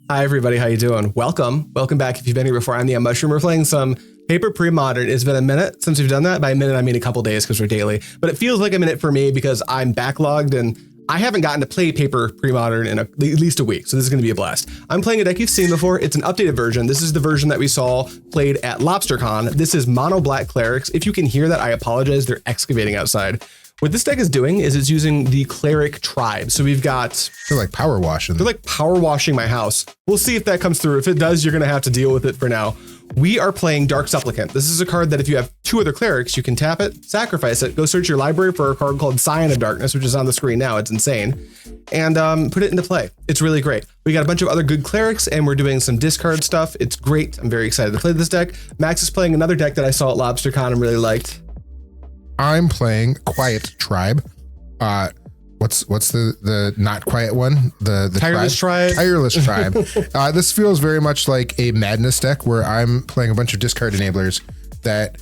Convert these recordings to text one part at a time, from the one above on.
Hi everybody, how you doing? Welcome back. If you've been here before, I'm NeonMushroom. We're playing some Paper Premodern. It's been a minute since we've done that. By a minute, I mean a couple days because we're daily. But it feels like a minute for me because I'm backlogged and I haven't gotten to play Paper Premodern in at least a week. So this is going to be a blast. I'm playing a deck you've seen before. It's an updated version. This is the version that we saw played at LobsterCon. This is mono black Clerics. If you can hear that, I apologize. They're excavating outside. What this deck is doing is it's using the Cleric Tribe. So we've got... They're like power washing. They're like power washing my house. We'll see if that comes through. If it does, you're going to have to deal with it for now. We are playing Dark Supplicant. This is a card that if you have two other Clerics, you can tap it, sacrifice it, go search your library for a card called Scion of Darkness, which is on the screen now. It's insane. And put it into play. It's really great. We got a bunch of other good Clerics and we're doing some discard stuff. It's great. I'm very excited to play this deck. Max is playing another deck that I saw at LobsterCon and really liked. I'm playing Quiet Tribe. What's the not quiet one? The Tireless Tribe. Tireless Tribe. This feels very much like a Madness deck where I'm playing a bunch of discard enablers that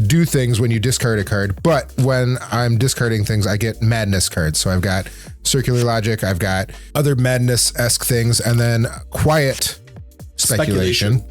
do things when you discard a card, but when I'm discarding things, I get Madness cards. So I've got Circular Logic, I've got other Madness-esque things, and then Quiet Speculation.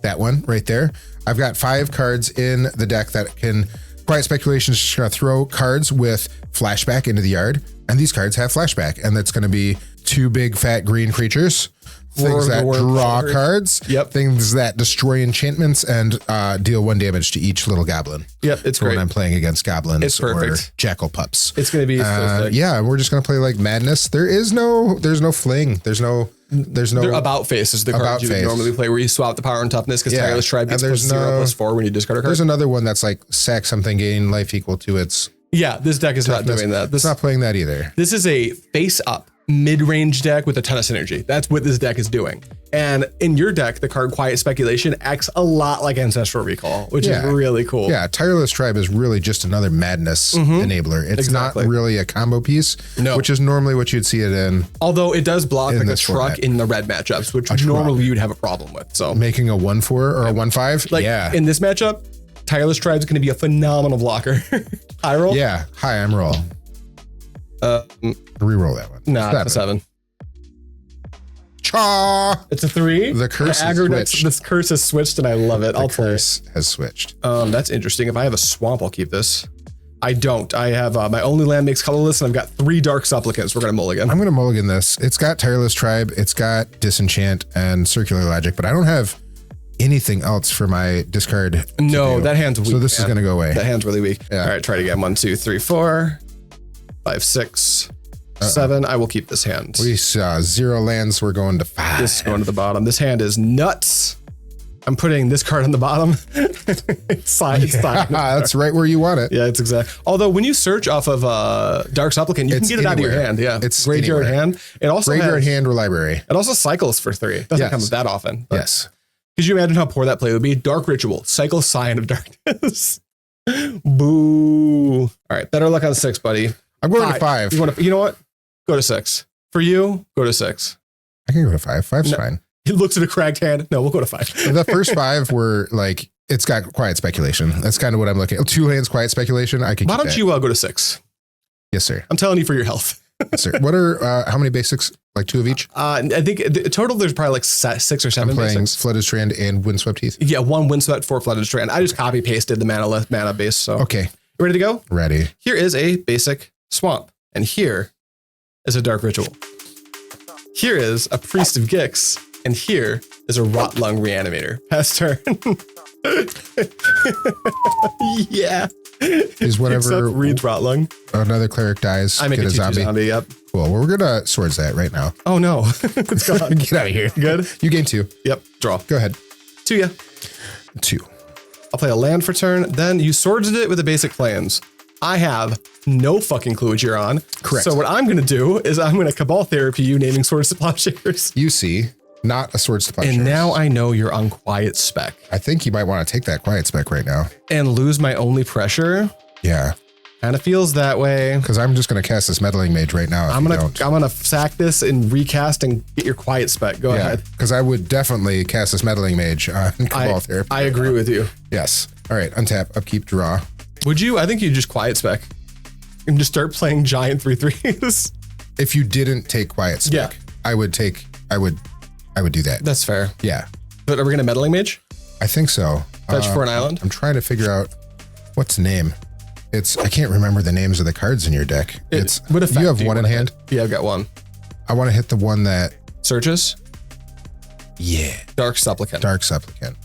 That one right there. I've got 5 cards in the deck that can... Quiet Speculation is just going to throw cards with flashback into the yard, and these cards have flashback, and that's going to be 2 big fat green creatures, things that draw cards, things that destroy enchantments, and deal 1 damage to each little goblin. Yep, it's great. When I'm playing against goblins or jackal pups. It's going to be so sick. Yeah, we're just going to play like Madness. There's no fling. There's no about face is the card you would normally play where you swap the power and toughness because Tireless Tribe gets +0/+4 when you discard a card. There's another one that's like sack something, gain life equal to its. Yeah, this deck is not doing that. It's not playing that either. This is a face up mid-range deck with a ton of synergy. That's what this deck is doing. And in your deck, the card Quiet Speculation acts a lot like Ancestral Recall, which is really cool. Yeah, Tireless Tribe is really just another Madness enabler. It's not really a combo piece, which is normally what you'd see it in. Although it does block like a truck in the red matchups, which normally you'd have a problem with. So making a 1/4 or a 1/5, like in this matchup, Tireless Tribe is going to be a phenomenal blocker. High roll? Yeah, high I'm roll. Reroll that one. Nah, it's a 7. Cha! It's a 3. The curse has switched. This curse has switched and I love it. The curse has switched. That's interesting. If I have a swamp, I'll keep this. I don't. I have my only land makes colorless and I've got 3 Dark Supplicants. We're going to mulligan. I'm going to mulligan this. It's got Tireless Tribe. It's got Disenchant and Circular Logic, but I don't have anything else for my discard. No, that hand's weak. So this is going to go away. That hand's really weak. Yeah. All right, try it again. 1, 2, 3, 4, 5, 6, 7. I will keep this hand. We saw 0 lands. We're going to 5. This is going to the bottom. This hand is nuts. I'm putting this card on the bottom. It's that's right where you want it. Yeah, it's exact. Although when you search off of Dark Supplicant, you can get it out of your hand. Yeah, it's graveyard hand. It also graveyard hand or library. It also cycles for 3. It doesn't come that often. Yes. Could you imagine how poor that play would be? Dark Ritual, cycle Scion of Darkness. Boo. All right, better luck on 6, buddy. I'm going to 5. You know what? Go to 6. For you, go to 6. I can go to 5. 5's fine. He looks at a cracked hand. No, we'll go to 5. The first 5 were like, it's got Quiet Speculation. That's kind of what I'm looking at. 2 hands Quiet Speculation. I can. Why don't you go to 6? Yes, sir. I'm telling you for your health. Yes, sir. What are how many basics? Like 2 of each? I think the total there's probably like 6 or 7 I'm playing basics. Flooded Strand and Windswept Heath. Yeah, 1 Windswept, 4 Flooded Strand. I just copy pasted the mana base. So okay, you ready to go? Ready. Here is a basic swamp, and here is a Dark Ritual. Here is a Priest of Gix, and here is a Rotlung Reanimator. Pass turn. Yeah. Is whatever reads Rotlung. Another cleric dies. I make get a zombie. Yep. Cool. Well, we're gonna swords that right now. Oh no, it's gone. Get out of here. Good. You gain 2. Yep. Draw. Go ahead. 2. Yeah. 2. I'll play a land for turn. Then you swords it with the basic plans. I have no fucking clue what you're on. Correct. So what I'm going to do is I'm going to Cabal Therapy you, naming Swords to Plowshares. You see, not a Swords to Plowshares. And now I know you're on Quiet Spec. I think you might want to take that Quiet Spec right now. And lose my only pressure? Yeah. Kind of feels that way. Because I'm just going to cast this Meddling Mage right now. I'm gonna sack this and recast and get your Quiet Spec. Go ahead. Because I would definitely cast this Meddling Mage on Cabal Therapy. I agree with you. Yes. All right. Untap, upkeep, draw. Would you? I think you just Quiet Spec and just start playing giant 3/3s. If you didn't take Quiet Spec, I would I would do that. That's fair. Yeah. But are we going to Meddling Mage? I think so. Fetch for an island? I'm trying to figure out what's the name. I can't remember the names of the cards in your deck. You have one in hand? Yeah, I've got one. I want to hit the one that searches. Yeah. Dark Supplicant. Dark Supplicant.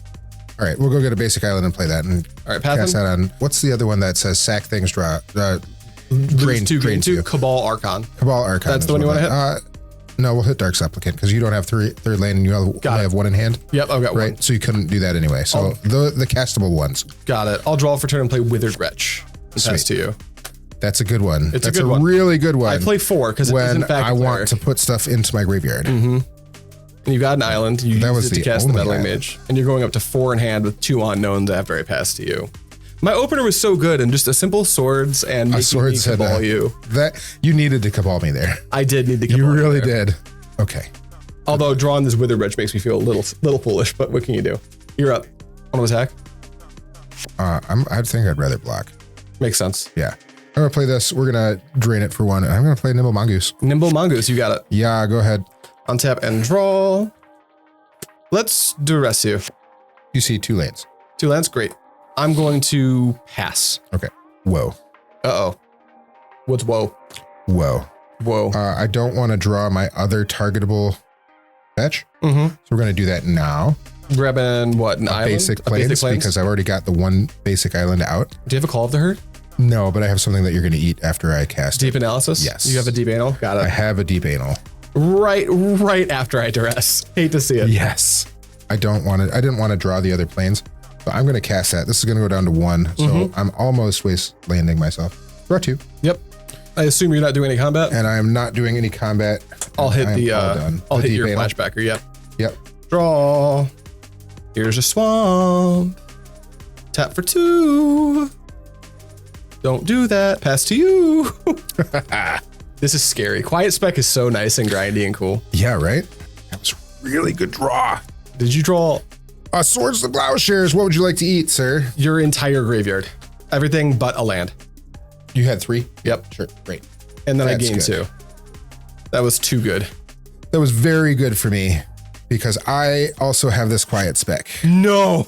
All right, we'll go get a basic island and play that. And all right, cast that on. What's the other one that says sack things, draw? Drain two. Cabal Archon. Cabal Archon. That's the one you want to hit? No, we'll hit Dark Supplicant because you don't have third lane and you only have one in hand. Yep, I've got one. Right, so you couldn't do that anyway. So the castable ones. Got it. I'll draw for turn and play Withered Wretch. Pass to you. That's a good one. That's a really good one. I play 4 because it is in fact I want to put stuff into my graveyard. Mm-hmm. And you got an island. You use it to cast the Meddling Mage. And you're going up to 4 in hand with 2 unknowns after I pass to you. My opener was so good and just a simple swords and making me cabal you. That you needed to cabal me there. I did need to cabal you really did. Okay. Although drawing this Withered Wretch makes me feel a little foolish, but what can you do? You're up. Want to attack? I think I'd rather block. Makes sense. Yeah. I'm going to play this. We're going to drain it for 1. And I'm going to play Nimble Mongoose. Nimble Mongoose, you got it. Yeah, go ahead. Untap and draw. Let's Duress you. You see 2 lanes. 2 lands? Great. I'm going to pass. Okay. Whoa. Uh-oh. What's whoa? Whoa. Whoa. I don't want to draw my other targetable fetch. So we're going to do that now. Grabbing what? An island? Basic plains because I've already got the 1 basic island out. Do you have a Call of the Herd? No, but I have something that you're going to eat after I cast Deep Analysis? Yes. You have a Deep Anal? Got it. I have a Deep Anal. Right after I Duress. Hate to see it. Yes. I didn't want to draw the other planes, but I'm going to cast that. This is going to go down to 1. So I'm almost waste landing myself. Draw 2. Yep. I assume you're not doing any combat? And I'm not doing any combat. I'll hit I'll hit your flashbacker. Yep. Yep. Draw. Here's a swamp. Tap for 2. Don't do that. Pass to you. This is scary. Quiet Spec is so nice and grindy and cool. Yeah, right? That was a really good draw. Did you draw? Swords to Plowshares. What would you like to eat, sir? Your entire graveyard. Everything but a land. You had 3? Yep. Sure. Great. And then I gained 2. That was too good. That was very good for me because I also have this Quiet Spec. No.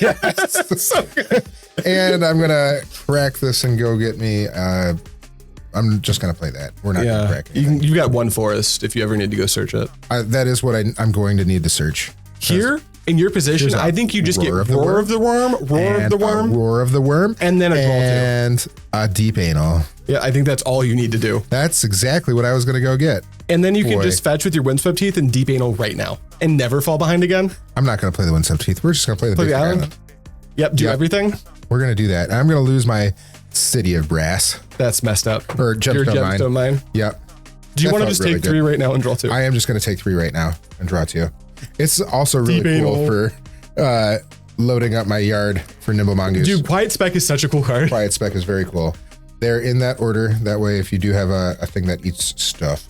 Yes. So good. And I'm going to crack this and go get me... I'm just going to play that. We're not going to crack it. You've got 1 forest if you ever need to go search it. That is what I'm going to need to search. Here, in your position, I think you just get Roar of the Worm, Roar of the Worm, and then a draw 2. And a Deep Anal. Yeah, I think that's all you need to do. That's exactly what I was going to go get. And then you can just fetch with your Windswept Teeth and Deep Anal right now and never fall behind again. I'm not going to play the Windswept Teeth. We're just going to play the basic island. Yep, do everything. We're going to do that. I'm going to lose my City of Brass. That's messed up. Or Gemstone Mine. Yep. Do you want to just take 3 right now and draw 2? I am just going to take 3 right now and draw 2. It's also really cool for loading up my yard for Nimble Mongoose. Dude, Quiet Spec is such a cool card. Quiet Spec is very cool. They're in that order. That way, if you do have a thing that eats stuff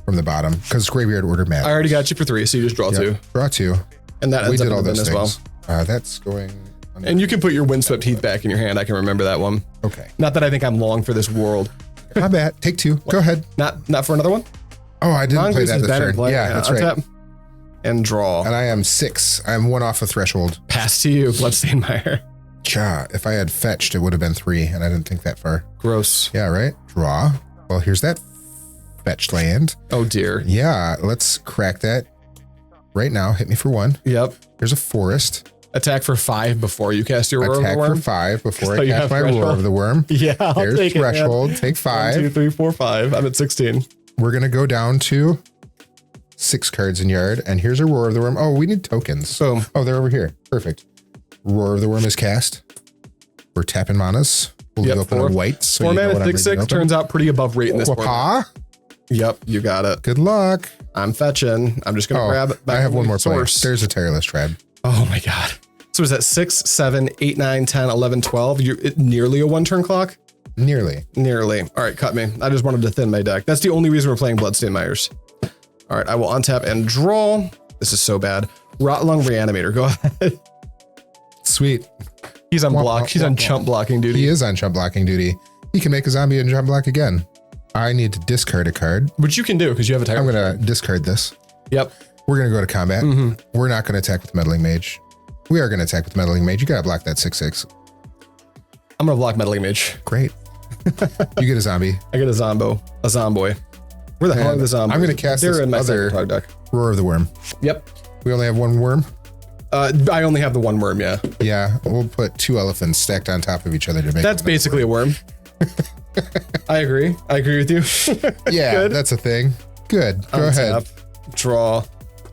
from the bottom, because graveyard order matters. I already got you for 3, so you just draw 2. Draw 2. And that ends up in the bin as well. That's going... And you can put your Windswept Teeth back in your hand. I can remember that one. Okay. Not that I think I'm long for this world. My bad. Take 2. Go ahead. Not for another one? Oh, I didn't play that this turn. Yeah, that's right. And draw. And I am 6. I'm 1 off the threshold. Pass to you, Bloodstained Mire. If I had fetched, it would have been 3, and I didn't think that far. Gross. Yeah, right? Draw. Well, here's that fetched land. Oh, dear. Yeah, let's crack that right now. Hit me for 1. Yep. Here's a forest. Attack for 5 before you cast your Roar of the Worm. Attack for 5 before I cast my Roar of the Worm. Yeah, I'll take threshold. Take 5. 1, 2, 3, 4, 5. I'm at 16. We're going to go down to 6 cards in yard, and here's a Roar of the Worm. Oh, we need tokens. Boom. Oh, they're over here. Perfect. Roar of the Worm is cast. We're tapping manas. We'll leave open a white. So 4 mana, 6/6 turns out pretty above rate in this one. Yep, you got it. Good luck. I'm fetching. I'm just going to grab it back. I have one more source. There's a Tireless Tribe. Oh my God. So is that 6, 7, 8, 9, 10, 11, 12? You're nearly a 1-turn clock? Nearly. All right, cut me. I just wanted to thin my deck. That's the only reason we're playing Bloodstained Mires. All right, I will untap and draw. This is so bad. Rotlung Reanimator, go ahead. Sweet. He's on block. He's on chump blocking duty. He is on chump blocking duty. He can make a zombie and chump block again. I need to discard a card. Which you can do because you have a Tireless. I'm going to discard this. Yep. We're going to go to combat. We're not going to attack with Meddling Mage. We are going to attack with Meddling Mage. You got to block that 6/6. I'm going to block Meddling Mage. Great. You get a zombie. I get a zomboy. Where the hell are the zombies? I'm going to cast this other deck. Roar of the Worm. Yep. We only have one worm. I only have the one worm, yeah. Yeah, we'll put 2 elephants stacked on top of each other to make. That's basically a worm. I agree. I agree with you. Yeah, Good. That's a thing. Good. Go ahead. Draw.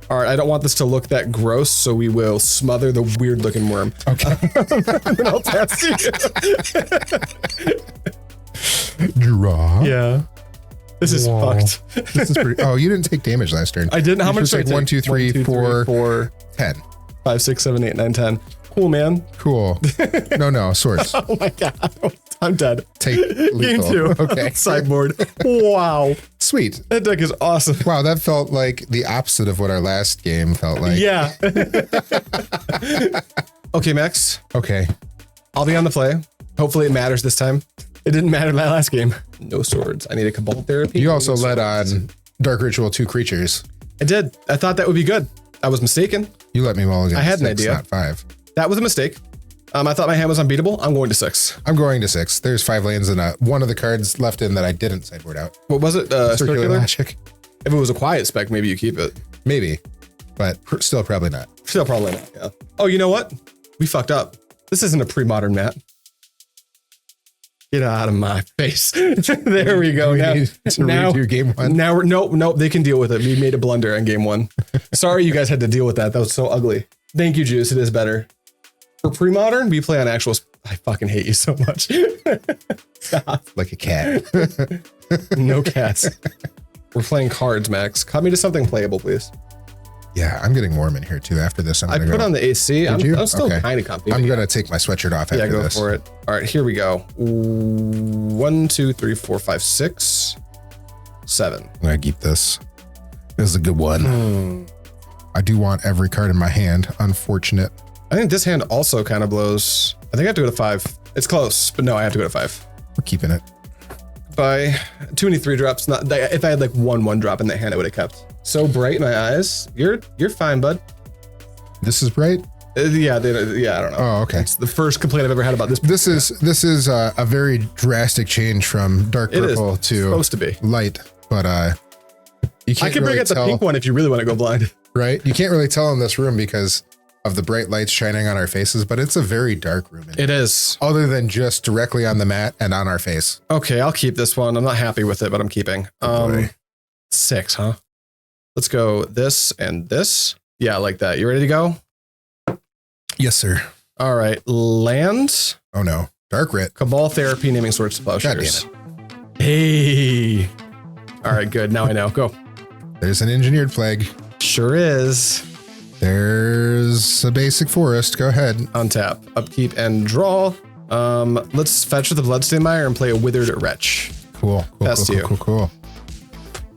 All right, I don't want this to look that gross, so we will smother the weird looking worm. Okay. And then I'll test you. Draw. Yeah. This is fucked. This is pretty. Oh, you didn't take damage last turn. I didn't. How much did I take? 1, 2, 3, 4, 10. 5, 6, 7, 8, 9, 10. Cool, man. Cool. No, swords. Oh my god. I'm dead. Take lethal. Game 2. Okay. Sideboard. Wow. Sweet. That deck is awesome. Wow, that felt like the opposite of what our last game felt like. Yeah. Okay, Max. Okay. I'll be on the play. Hopefully it matters this time. It didn't matter my last game. No swords. I need a Cabal Therapy. You also led on Dark Ritual 2 creatures. I did. I thought that would be good. I was mistaken. You let me mulligan. I had an 6, idea. not 5. That was a mistake. I thought my hand was unbeatable. I'm going to 6. I'm going to 6. There's 5 lands and one of the cards left in that I didn't sideboard out. What was it? Circular? Magic. If it was a quiet spec, maybe you keep it. Maybe, but still probably not. Still probably not, yeah. Oh, you know what? We fucked up. This isn't a pre-modern mat. Get out of my face. There we go. Now, redo game 1. Now nope, they can deal with it. We made a blunder on game 1. Sorry you guys had to deal with that. That was so ugly. Thank you, Juice. It is better. For pre-modern, we play on actual. I fucking hate you so much. Stop. Like a cat. No cats. We're playing cards, Max. Cut me to something playable, please. Yeah, I'm getting warm in here too. After this, I put on the AC. I'm still Okay. kind of comfy. I'm gonna take my sweatshirt off after yeah, go this. for it. All right, here we go. 1, 2, 3, 4, 5, 6, 7. I'm gonna keep this. This is a good one. I do want every card in my hand. Unfortunate. I think this hand also kind of blows. I think I have to go to 5. It's close, but no, I have to go to 5. We're keeping it. By too many 3-drops. Not if I had like 1 drop in that hand, I would have kept. So bright in my eyes. You're fine, bud. This is bright. Yeah, I don't know. Oh, okay. It's the first complaint I've ever had about this. This is a very drastic change from dark purple to supposed to be light, but you can't. I can bring out the pink one if you really want to go blind. Right? You can't really tell in this room because of the bright lights shining on our faces, but it's a very dark room. It is. Other than just directly on the mat and on our face. Okay, I'll keep this one. I'm not happy with it, but I'm keeping. 6, huh? Let's go this and this. Yeah, like that. You ready to go? Yes, sir. All right. Land. Oh no. Dark Writ. Cabal Therapy, naming swords to plowshares. God damn it. Hey. All right, good. Now I know. Go. There's an engineered plague. Sure is. There's a basic forest. Go ahead. Untap, upkeep, and draw. Let's fetch with the Bloodstained Mire and play a Withered Wretch. Cool. Cool.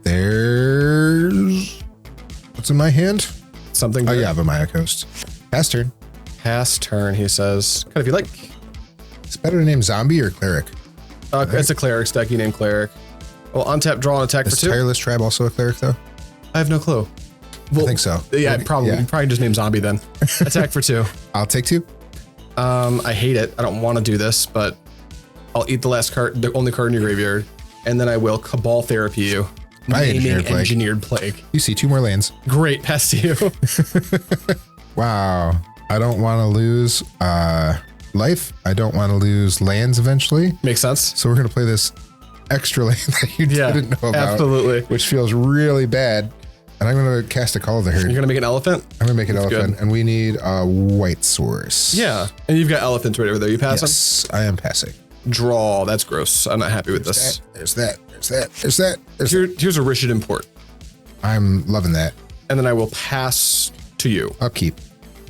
There's what's in my hand? Something. Oh yeah, the Maya Coast. Pass turn. Pass turn, he says. Kind of, if you like. It's better to name zombie or cleric. It's a Clerics deck. You name Cleric. Well, untap, draw, and attack Is for 2. Tireless Tribe also a cleric though? I have no clue. Well, I think so. Yeah, probably. Yeah. You probably just name zombie then. Attack for 2. I'll take 2. I hate it. I don't want to do this, but I'll eat the last card, the only card in your graveyard, and then I will Cabal Therapy you. My Naming engineered plague. You see 2 more lands. Great, pass to you. Wow. I don't want to lose life. I don't want to lose lands eventually. Makes sense. So we're going to play this extra land that you didn't know about. Absolutely. Which feels really bad. And I'm going to cast a Call of the Herd. You're going to make an elephant? I'm going to make an elephant. Good. And we need a white source. Yeah. And you've got elephants right over there. You pass them? Yes, I am passing. Draw. That's gross. I'm not happy with this. There's that. Here's a Rishadan Port. I'm loving that. And then I will pass to you. Upkeep.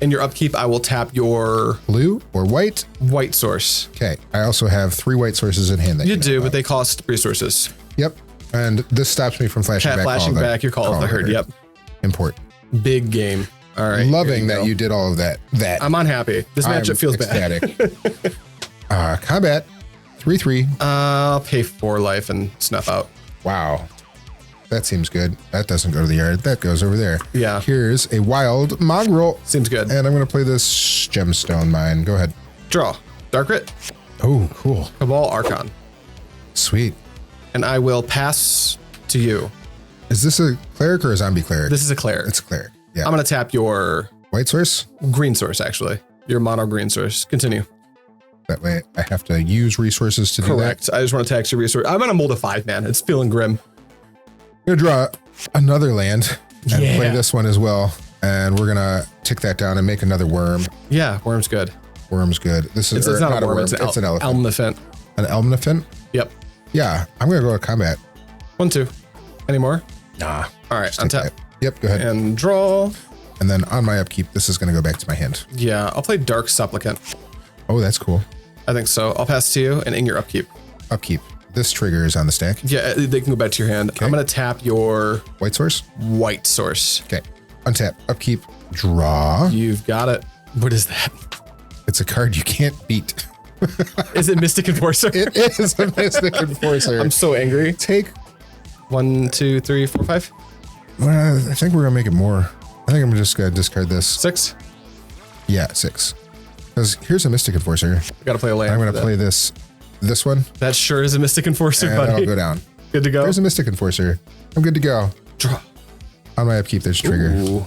In your upkeep, I will tap your blue or white? White source. Okay. I also have 3 white sources in hand. That you do, but they cost resources. Yep. And this stops me from flashing back. Flashing back your Call of the Herd. Yep. Import. Big game. All right. Loving that you did all of that. I'm unhappy. This matchup feels ecstatic. bad. Combat. 3/3. I'll pay 4 life and snuff out. Wow. That seems good. That doesn't go to the yard. That goes over there. Yeah. Here's a Wild Mongrel. Seems good. And I'm going to play this Gemstone Mine. Go ahead. Draw. Dark Writ. Oh, cool. Cabal Archon. Sweet. And I will pass to you. Is this a cleric or a zombie cleric? This is a cleric. It's a cleric. Yeah. I'm going to tap your white source? Green source, actually. Your mono green source. Continue. That way I have to use resources to do that. Correct. I just want to tax your resource. I'm on a mold of 5, man. It's feeling grim. I'm going to draw another land and play this one as well. And we're going to tick that down and make another worm. Yeah, worm's good. Worm's good. This is It's not a worm. It's an elephant. Elephant. An elephant? Yep. Yeah, I'm going to go to combat. 1, 2. Any more? Nah. All right, untap. Yep, go ahead. And draw. And then on my upkeep, this is going to go back to my hand. Yeah, I'll play Dark Supplicant. Oh, that's cool. I think so. I'll pass to you and in your upkeep. Upkeep. This trigger is on the stack. Yeah, they can go back to your hand. Okay. I'm going to tap your white source. White source. Okay. Untap. Upkeep. Draw. You've got it. What is that? It's a card you can't beat. Is it Mystic Enforcer? It is a Mystic Enforcer. I'm so angry. Take 1, 2, 3, 4, 5. Well, I think we're gonna make it more. I think I'm just gonna discard this. 6. Yeah, 6. Because here's a Mystic Enforcer. Got to play a land. I'm gonna play this one. That sure is a Mystic Enforcer, And buddy. that'll go down. Good to go. There's a Mystic Enforcer. I'm good to go. Draw. On my upkeep, there's a trigger. Ooh.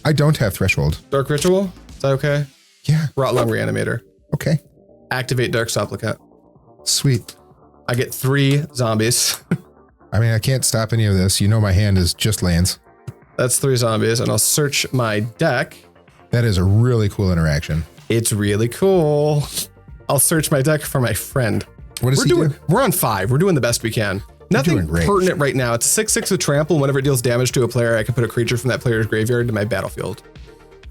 I don't have Threshold. Dark Ritual. Is that okay? Yeah. Rotlung Reanimator. Okay. Activate Dark Supplicant. Sweet. I get 3 zombies. I mean, I can't stop any of this. You know my hand is just lands. That's 3 zombies, and I'll search my deck. That is a really cool interaction. It's really cool. I'll search my deck for my friend. What does he do? We're on 5. We're doing the best we can. Nothing pertinent right now. It's a 6/6 with trample. Whenever it deals damage to a player, I can put a creature from that player's graveyard to my battlefield.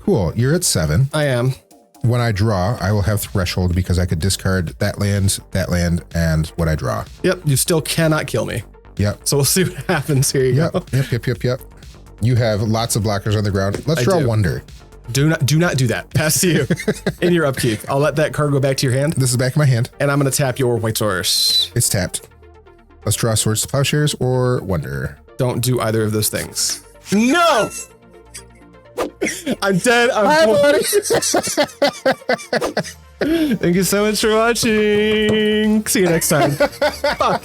Cool. You're at 7. I am. When I draw, I will have Threshold because I could discard that land, and what I draw. Yep. You still cannot kill me. Yep. So we'll see what happens. Here you go. Yep. You have lots of blockers on the ground. Let's draw Wonder. Do not do that. Pass to you in your upkeep. I'll let that card go back to your hand. This is back in my hand. And I'm going to tap your white source. It's tapped. Let's draw Swords to Plowshares or Wonder. Don't do either of those things. No! I'm dead. Thank you so much for watching. See you next time. Fuck.